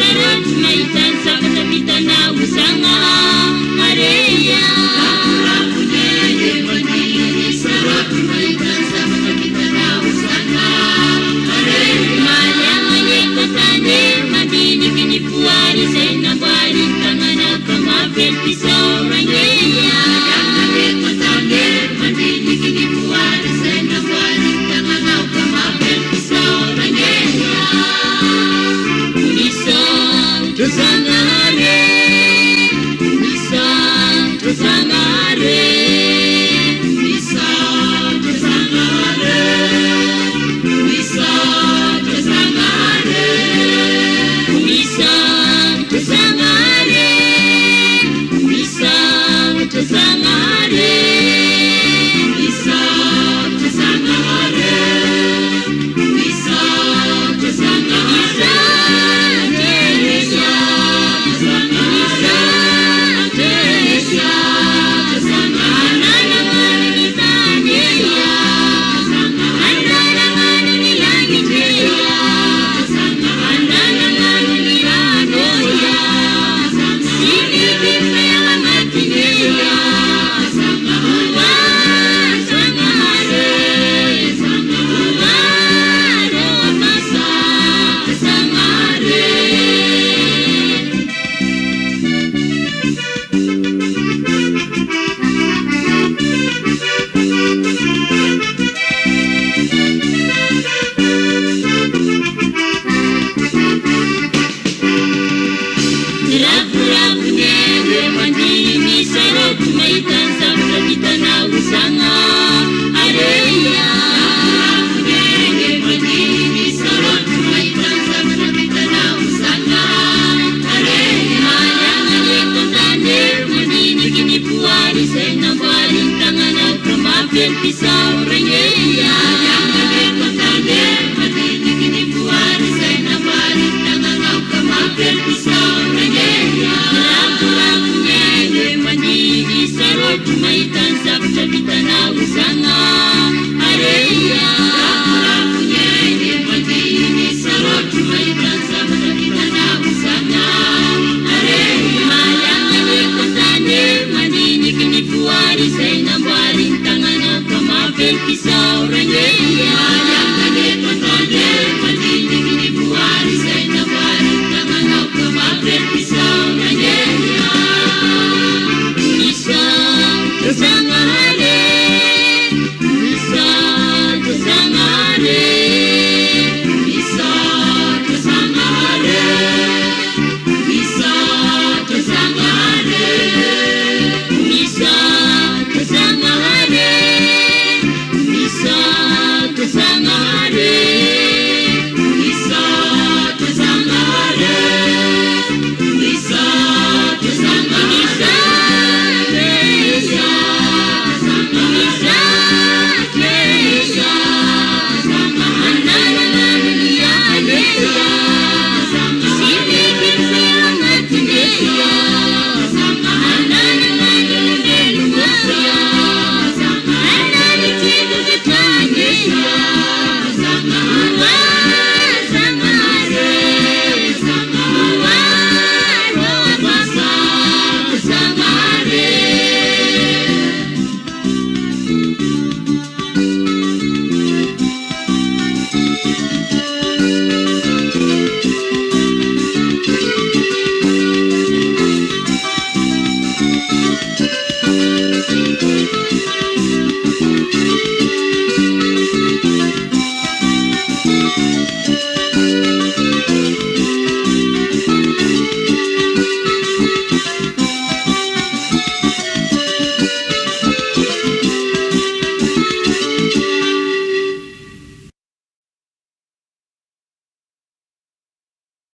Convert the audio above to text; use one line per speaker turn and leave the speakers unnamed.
sarot maitan sa katapitan na usanga areya. Rapunye mandini sarot maitan sa katapitan na usanga areya. Malamanye katane mandini kinipuari sa inabari tangana kamapel pisaw rangeya. Malamanye katane mandini kinipuari sa inabari tangana kamapel pisaw rangeya. Sangare, bisa sangare, bisa sangare, bisa sangare, bisa sangare, bisa sangare, bisa sangare, bisa sangare. Pisau rangeya, yang ada kotane, madini kini buat saya nawarin tangan kau kemakan pisau rangeya. Lagu-lagunya dia mandiri sarot maitan sabda bitana usanga areya. Lagu-lagunya dia mandiri sarot maitan sabda bitana usanga areya. Yang ada kotane, madini kini buat saya nawarin tangan pisau rangeya. Yang ada kotane, mandini kini buat saya nawarin tangan kau kemakan pisau rangeya. Bisa sangare, bisa sangare, bisa sangare, bisa sangare, bisa sangare. Bisa sangare, bisa sangare, bisa sangare,